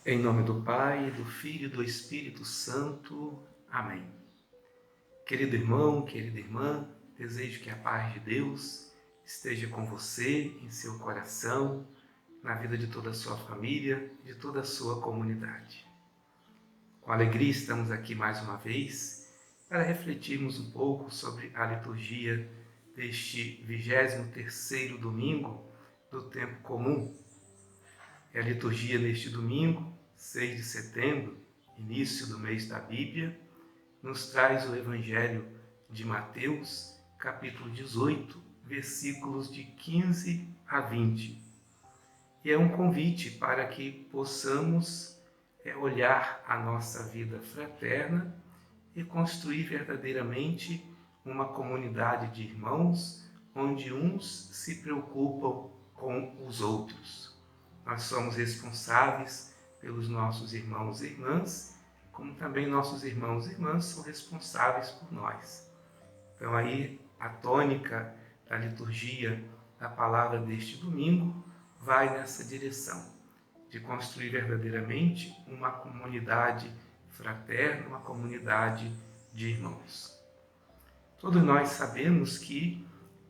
Em nome do Pai, do Filho e do Espírito Santo. Amém. Querido irmão, querida irmã, desejo que a paz de Deus esteja com você, em seu coração, na vida de toda a sua família, de toda a sua comunidade. Com alegria estamos aqui mais uma vez para refletirmos um pouco sobre a liturgia deste 23º domingo do tempo comum. É a liturgia neste domingo, 6 de setembro, início do mês da Bíblia, nos traz o Evangelho de Mateus, capítulo 18, versículos de 15 a 20. E é um convite para que possamos olhar a nossa vida fraterna e construir verdadeiramente uma comunidade de irmãos, onde uns se preocupam com os outros. Nós somos responsáveis pelos nossos irmãos e irmãs, como também nossos irmãos e irmãs são responsáveis por nós. Então aí a tônica da liturgia da palavra deste domingo vai nessa direção, de construir verdadeiramente uma comunidade fraterna, uma comunidade de irmãos. Todos nós sabemos que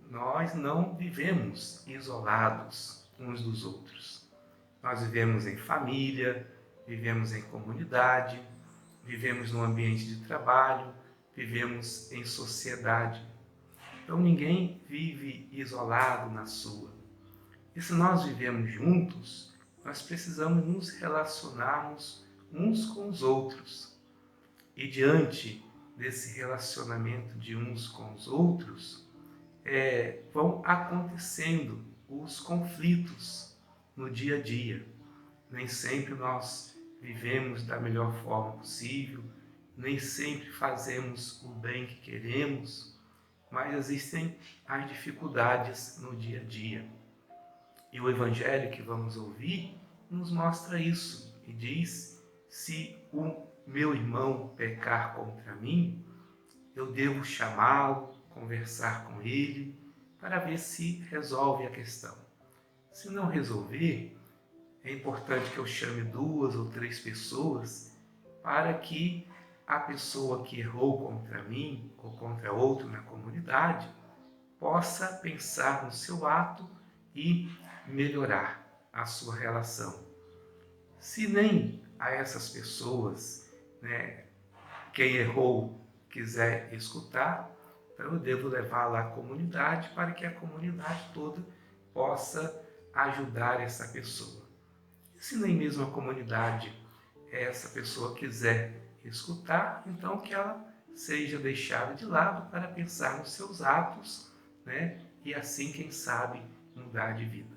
nós não vivemos isolados uns dos outros. Nós vivemos em família, vivemos em comunidade, vivemos no ambiente de trabalho, vivemos em sociedade. Então ninguém vive isolado na sua. E se nós vivemos juntos, nós precisamos nos relacionarmos uns com os outros. E diante desse relacionamento de uns com os outros, vão acontecendo os conflitos no dia a dia. Nem sempre nós vivemos da melhor forma possível, nem sempre fazemos o bem que queremos, mas existem as dificuldades no dia a dia. E o Evangelho que vamos ouvir nos mostra isso e diz: se o meu irmão pecar contra mim, eu devo chamá-lo, conversar com ele, para ver se resolve a questão. Se não resolver, é importante que eu chame 2 ou 3 pessoas para que a pessoa que errou contra mim ou contra outro na comunidade possa pensar no seu ato e melhorar a sua relação. Se nem a essas pessoas, quem errou quiser escutar, então eu devo levá-la à comunidade para que a comunidade toda possa ajudar essa pessoa. E se nem mesmo a comunidade essa pessoa quiser escutar, então que ela seja deixada de lado para pensar nos seus atos, e assim, quem sabe, mudar de vida.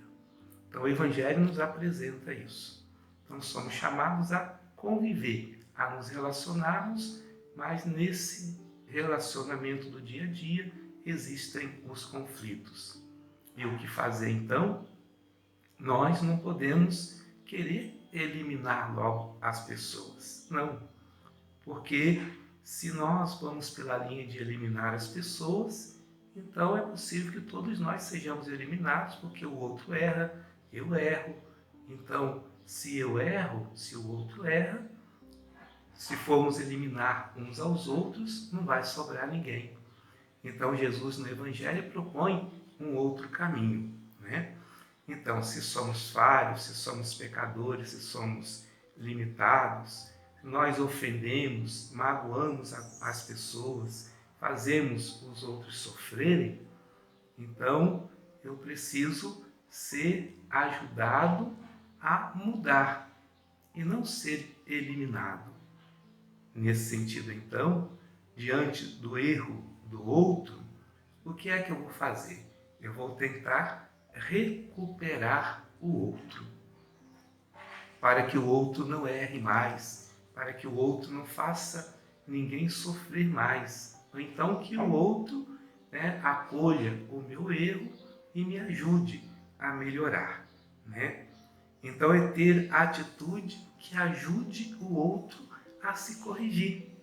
Então o Evangelho nos apresenta isso. Então somos chamados a conviver, a nos relacionarmos, mas nesse relacionamento do dia a dia existem os conflitos. E o que fazer então? Nós não podemos querer eliminar logo as pessoas. Não. Porque se nós vamos pela linha de eliminar as pessoas, então é possível que todos nós sejamos eliminados, porque o outro erra, eu erro. Então, se eu erro, se o outro erra, se formos eliminar uns aos outros, não vai sobrar ninguém. Então, Jesus no Evangelho propõe um outro caminho, Então, se somos falhos, se somos pecadores, se somos limitados, nós ofendemos, magoamos as pessoas, fazemos os outros sofrerem, então eu preciso ser ajudado a mudar e não ser eliminado. Nesse sentido, então, diante do erro do outro, o que é que eu vou fazer? Eu vou tentar recuperar o outro, para que o outro não erre mais, para que o outro não faça ninguém sofrer mais, ou então que o outro acolha o meu erro e me ajude a melhorar. Então é ter a atitude que ajude o outro a se corrigir.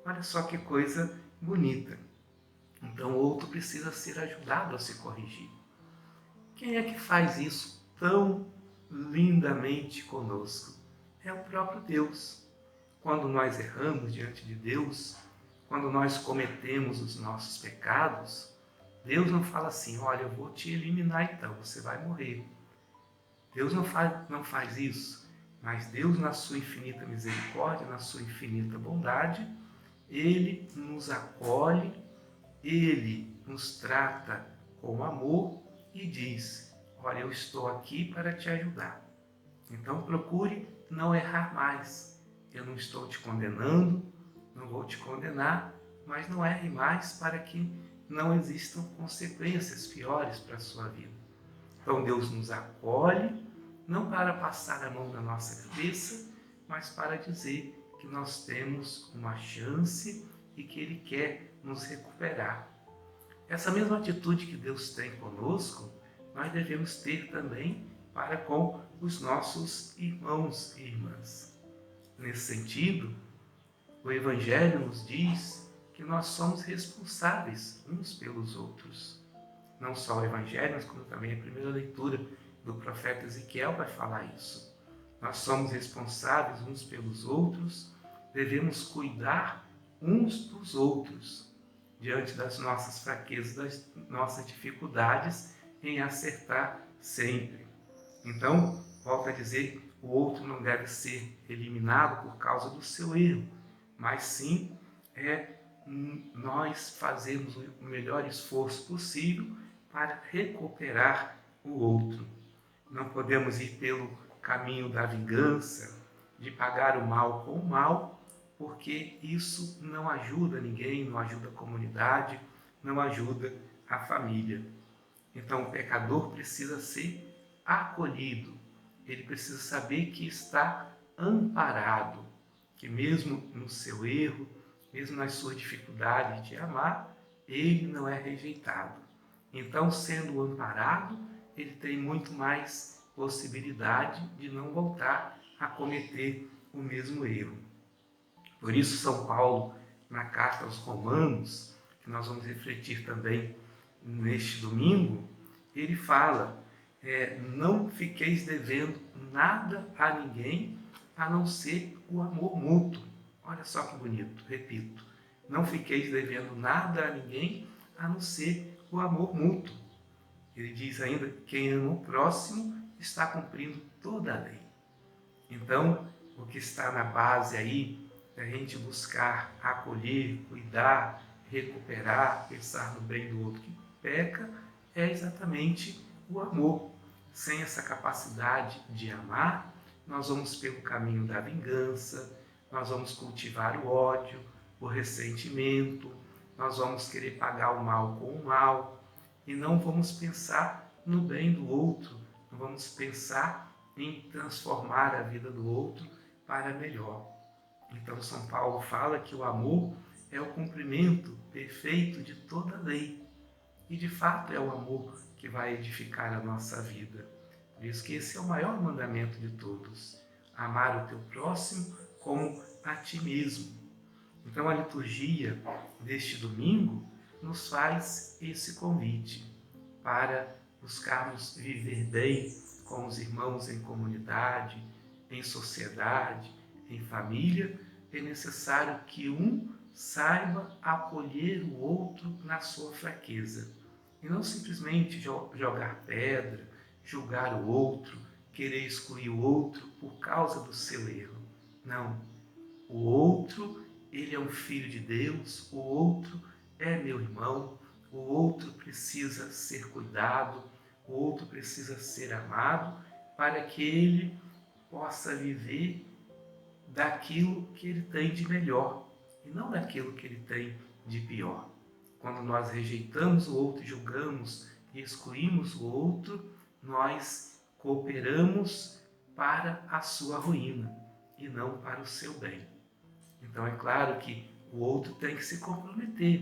Olha só que coisa bonita. Então o outro precisa ser ajudado a se corrigir. Quem é que faz isso tão lindamente conosco? é o próprio Deus. Quando nós erramos diante de Deus, quando nós cometemos os nossos pecados, Deus não fala assim, olha, eu vou te eliminar então, você vai morrer. Deus não faz isso, mas Deus, na sua infinita misericórdia, na sua infinita bondade, Ele nos acolhe, Ele nos trata com amor e diz, olha, eu estou aqui para te ajudar. Então procure não errar mais. Eu não estou te condenando, não vou te condenar, mas não erre mais para que não existam consequências piores para a sua vida. Então Deus nos acolhe, não para passar a mão na nossa cabeça, mas para dizer que nós temos uma chance e que Ele quer nos recuperar. Essa mesma atitude que Deus tem conosco, nós devemos ter também para com os nossos irmãos e irmãs. Nesse sentido, o Evangelho nos diz que nós somos responsáveis uns pelos outros. Não só o Evangelho, mas como também a primeira leitura do profeta Ezequiel vai falar isso. Nós somos responsáveis uns pelos outros, devemos cuidar uns dos outros, diante das nossas fraquezas, das nossas dificuldades em acertar sempre. Então, volto a dizer, o outro não deve ser eliminado por causa do seu erro, mas sim nós fazermos o melhor esforço possível para recuperar o outro. Não podemos ir pelo caminho da vingança, de pagar o mal com o mal, porque isso não ajuda ninguém, não ajuda a comunidade, não ajuda a família. Então o pecador precisa ser acolhido, ele precisa saber que está amparado, que mesmo no seu erro, mesmo nas suas dificuldades de amar, ele não é rejeitado. Então, sendo amparado, ele tem muito mais possibilidade de não voltar a cometer o mesmo erro. Por isso, São Paulo, na carta aos Romanos, que nós vamos refletir também neste domingo, ele fala, não fiqueis devendo nada a ninguém, a não ser o amor mútuo. Olha só que bonito, repito, não fiqueis devendo nada a ninguém, a não ser o amor mútuo. Ele diz ainda, quem ama o próximo está cumprindo toda a lei. Então, o que está na base aí, da gente buscar acolher, cuidar, recuperar, pensar no bem do outro que peca, é exatamente o amor. Sem essa capacidade de amar, nós vamos pelo caminho da vingança, nós vamos cultivar o ódio, o ressentimento, nós vamos querer pagar o mal com o mal e não vamos pensar no bem do outro, não vamos pensar em transformar a vida do outro para melhor. Então São Paulo fala que o amor é o cumprimento perfeito de toda a lei. E de fato é o amor que vai edificar a nossa vida. Por isso que esse é o maior mandamento de todos. Amar o teu próximo como a ti mesmo. Então a liturgia deste domingo nos faz esse convite para buscarmos viver bem com os irmãos em comunidade, em sociedade, em família. É necessário que um saiba acolher o outro na sua fraqueza. E não simplesmente jogar pedra, julgar o outro, querer excluir o outro por causa do seu erro. Não. O outro, ele é um filho de Deus, o outro é meu irmão, o outro precisa ser cuidado, o outro precisa ser amado para que ele possa viver daquilo que ele tem de melhor e não daquilo que ele tem de pior. Quando nós rejeitamos o outro, julgamos e excluímos o outro, nós cooperamos para a sua ruína e não para o seu bem. Então é claro que o outro tem que se comprometer,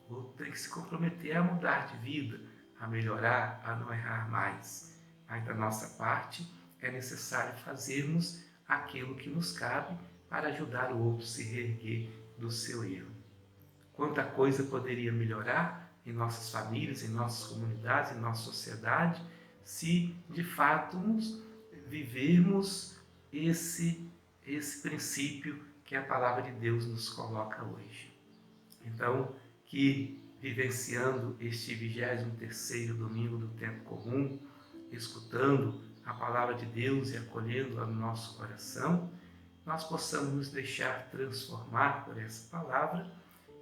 o outro tem que se comprometer a mudar de vida, a melhorar, a não errar mais. Mas da nossa parte é necessário fazermos aquilo que nos cabe para ajudar o outro a se reerguer do seu erro. Quanta coisa poderia melhorar em nossas famílias, em nossas comunidades, em nossa sociedade, se de fato vivermos esse esse princípio que a palavra de Deus nos coloca hoje. Então, que vivenciando este 23º domingo do tempo comum, escutando a palavra de Deus e acolhendo-a no nosso coração, nós possamos nos deixar transformar por essa palavra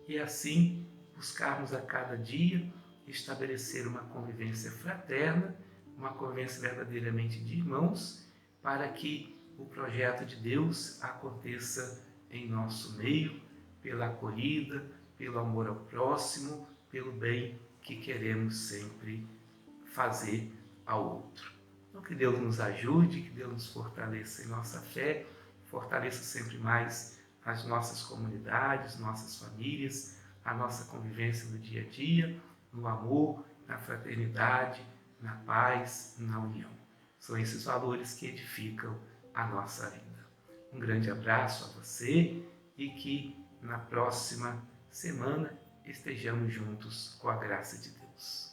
e assim buscarmos a cada dia estabelecer uma convivência fraterna, uma convivência verdadeiramente de irmãos, para que o projeto de Deus aconteça em nosso meio, pela acolhida, pelo amor ao próximo, pelo bem que queremos sempre fazer ao outro. Então, que Deus nos ajude, que Deus nos fortaleça em nossa fé, fortaleça sempre mais as nossas comunidades, nossas famílias, a nossa convivência no dia a dia, no amor, na fraternidade, na paz, na união. São esses valores que edificam a nossa vida. Um grande abraço a você e que na próxima semana estejamos juntos com a graça de Deus.